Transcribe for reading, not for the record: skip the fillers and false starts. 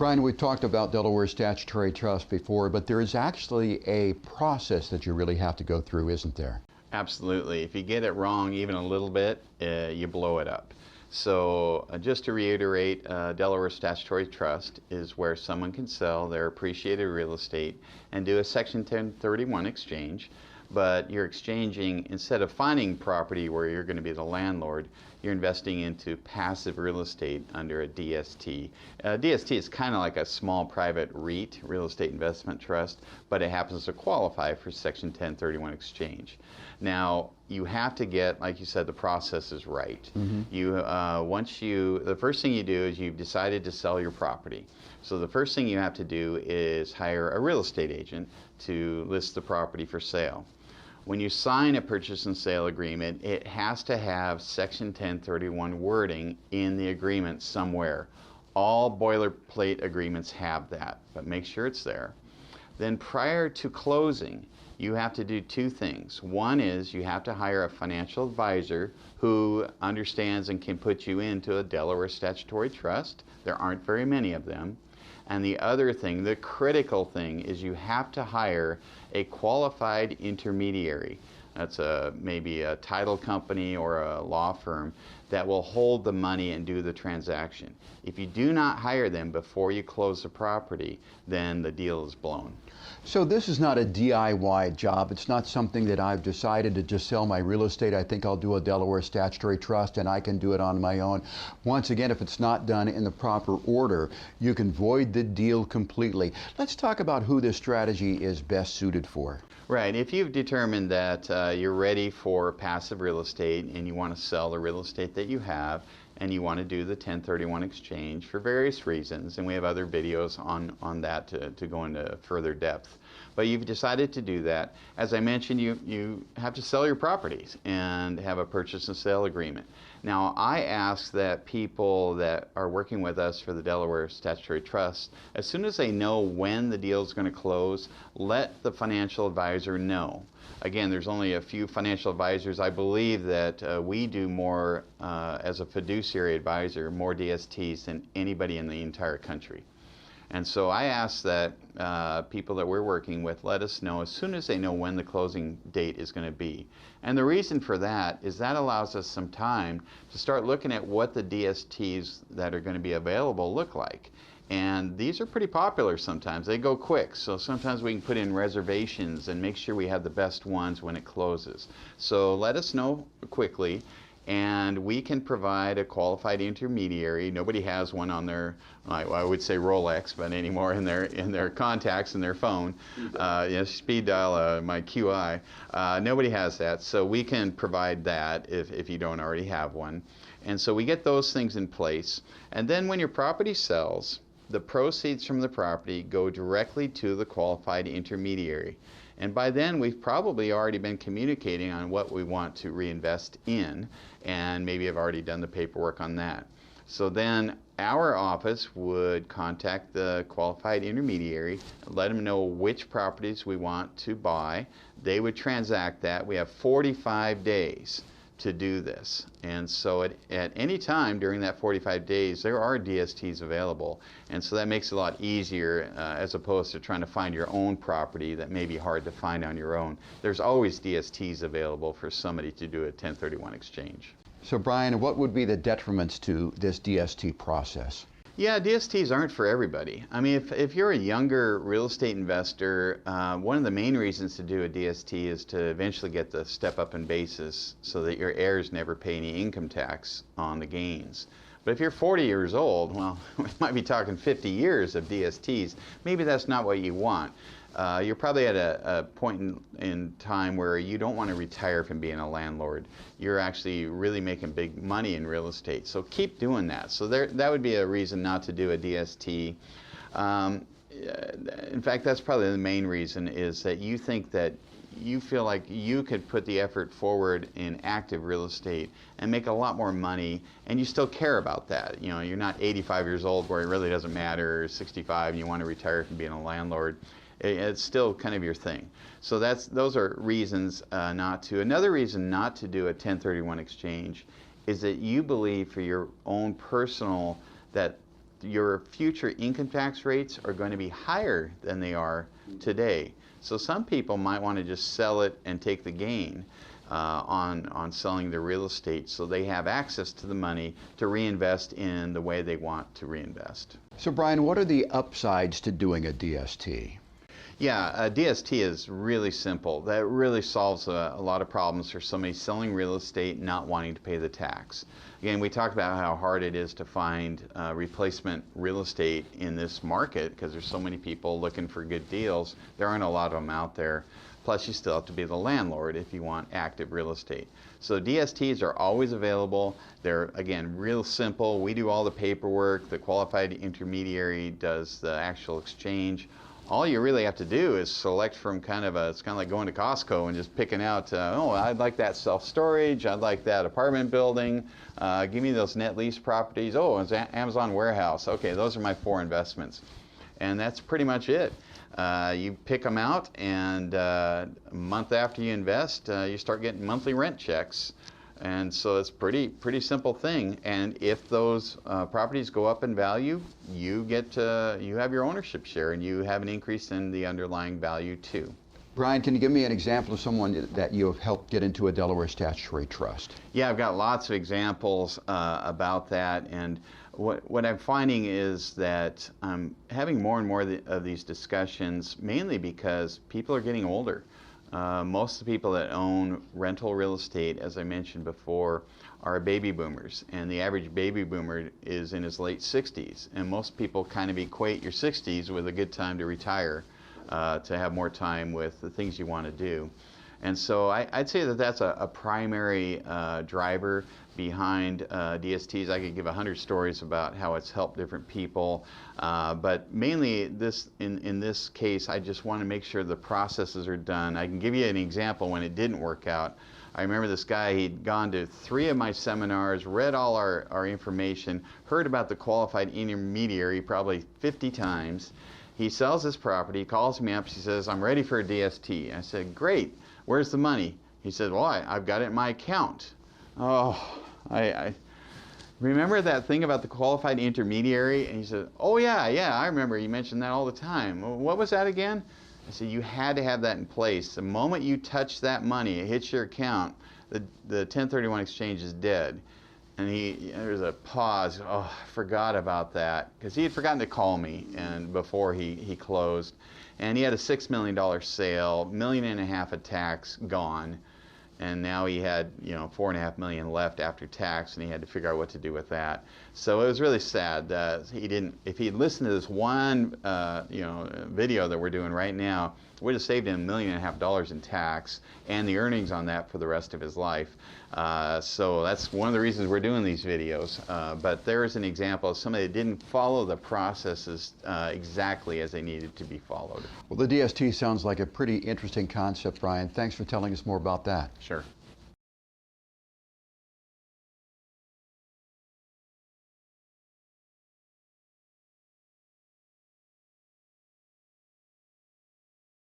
Brian, we've talked about Delaware Statutory Trust before, but there is actually a process that you really have to go through, isn't there? Absolutely. If you get it wrong even a little bit, you blow it up. So just to reiterate, Delaware Statutory Trust is where someone can sell their appreciated real estate and do a Section 1031 exchange. But you're exchanging, instead of finding property where you're going to be the landlord, you're investing into passive real estate under a DST. DST is kind of like a small private REIT, real estate investment trust, but it happens to qualify for Section 1031 exchange. Now, you have to get, like you said, the process is right. The first thing you do is you've decided to sell your property. So the first thing you have to do is hire a real estate agent to list the property for sale. When you sign a purchase and sale agreement, it has to have Section 1031 wording in the agreement somewhere. All boilerplate agreements have that, but make sure it's there. Then prior to closing, you have to do two things. One is you have to hire a financial advisor who understands and can put you into a Delaware Statutory Trust. There aren't very many of them. And the other thing, the critical thing, is you have to hire a qualified intermediary. That's maybe a title company or a law firm that will hold the money and do the transaction. If you do not hire them before you close the property, then the deal is blown. So this is not a DIY job. It's not something that I've decided to just sell my real estate. I think I'll do a Delaware Statutory Trust and I can do it on my own. Once again, if it's not done in the proper order, you can void the deal completely. Let's talk about who this strategy is best suited for. Right. If you've determined that you're ready for passive real estate and you want to sell the real estate that you have, and you want to do the 1031 exchange for various reasons, and we have other videos on that to go into further depth. But you've decided to do that. As I mentioned, you have to sell your properties and have a purchase and sale agreement. Now, I ask that people that are working with us for the Delaware Statutory Trust, as soon as they know when the deal is going to close, let the financial advisor know. Again, there's only a few financial advisors. I believe that we do more as a fiduciary advisor, more DSTs than anybody in the entire country. And so I ask that people that we're working with let us know as soon as they know when the closing date is going to be. And the reason for that is that allows us some time to start looking at what the DSTs that are going to be available look like. And these are pretty popular sometimes. They go quick, so sometimes we can put in reservations and make sure we have the best ones when it closes. So let us know quickly, and we can provide a qualified intermediary. Nobody has one on their, I would say Rolex, but anymore in their contacts in their phone. Speed dial, my QI. Nobody has that, so we can provide that if you don't already have one. And so we get those things in place, and then when your property sells, the proceeds from the property go directly to the qualified intermediary. And by then, we've probably already been communicating on what we want to reinvest in, and maybe have already done the paperwork on that. So then our office would contact the qualified intermediary, let them know which properties we want to buy. They would transact that. We have 45 days to do this. And so at any time during that 45 days, there are DSTs available. And so that makes it a lot easier as opposed to trying to find your own property that may be hard to find on your own. There's always DSTs available for somebody to do a 1031 exchange. So Brian, what would be the detriments to this DST process? Yeah, DSTs aren't for everybody. I mean, if you're a younger real estate investor, one of the main reasons to do a DST is to eventually get the step up in basis so that your heirs never pay any income tax on the gains. But if you're 40 years old, well, we might be talking 50 years of DSTs. Maybe that's not what you want. You're probably at a point in time where you don't want to retire from being a landlord. You're actually really making big money in real estate. So keep doing that. So that would be a reason not to do a DST. In fact, that's probably the main reason, is that you think that you feel like you could put the effort forward in active real estate and make a lot more money, and you still care about that. You know, you're not 85 years old where it really doesn't matter, or 65 and you want to retire from being a landlord. It's still kind of your thing. So those are reasons not to. Another reason not to do a 1031 exchange is that you believe for your own personal that your future income tax rates are going to be higher than they are today. So some people might want to just sell it and take the gain on selling their real estate, so they have access to the money to reinvest in the way they want to reinvest. So Brian, what are the upsides to doing a DST? Yeah, a DST is really simple. That really solves a lot of problems for somebody selling real estate and not wanting to pay the tax. Again, we talked about how hard it is to find replacement real estate in this market because there's so many people looking for good deals. There aren't a lot of them out there. Plus, you still have to be the landlord if you want active real estate. So DSTs are always available. They're, again, real simple. We do all the paperwork. The qualified intermediary does the actual exchange. All you really have to do is select from it's kind of like going to Costco and just picking out, oh, I'd like that self-storage, I'd like that apartment building, give me those net lease properties, oh, it's Amazon warehouse. Okay, those are my 4 investments. And that's pretty much it. You pick them out, and a month after you invest, you start getting monthly rent checks. And so it's pretty simple thing. And if those properties go up in value, you have your ownership share, and you have an increase in the underlying value too. Brian, can you give me an example of someone that you have helped get into a Delaware Statutory Trust? Yeah, I've got lots of examples about that. And what I'm finding is that I'm having more and more of these discussions, mainly because people are getting older. Most of the people that own rental real estate, as I mentioned before, are baby boomers, and the average baby boomer is in his late 60s, and most people kind of equate your 60s with a good time to retire, to have more time with the things you want to do. And so I'd say that that's a primary driver behind DSTs. I could give 100 stories about how it's helped different people, but mainly in this case, I just want to make sure the processes are done. I can give you an example when it didn't work out. I remember this guy, he'd gone to 3 of my seminars, read all our information, heard about the qualified intermediary probably 50 times. He sells his property, calls me up, he says, I'm ready for a DST. I said, great, where's the money? He said, well, I've got it in my account. Oh, I remember that thing about the qualified intermediary? And he said, oh yeah, I remember you mentioned that all the time. What was that again? I said, you had to have that in place. The moment you touch that money, it hits your account, the 1031 exchange is dead. And there's a pause. Oh, I forgot about that, because he had forgotten to call me and before he closed. And he had a $6 million sale, $1.5 million of tax gone. And now he had, $4.5 million left after tax, and he had to figure out what to do with that. So it was really sad that if he'd listened to this one, video that we're doing right now, we'd have saved him $1.5 million in tax and the earnings on that for the rest of his life. So that's one of the reasons we're doing these videos. But there's an example of somebody that didn't follow the processes exactly as they needed to be followed. Well, the DST sounds like a pretty interesting concept, Brian. Thanks for telling us more about that. Sure.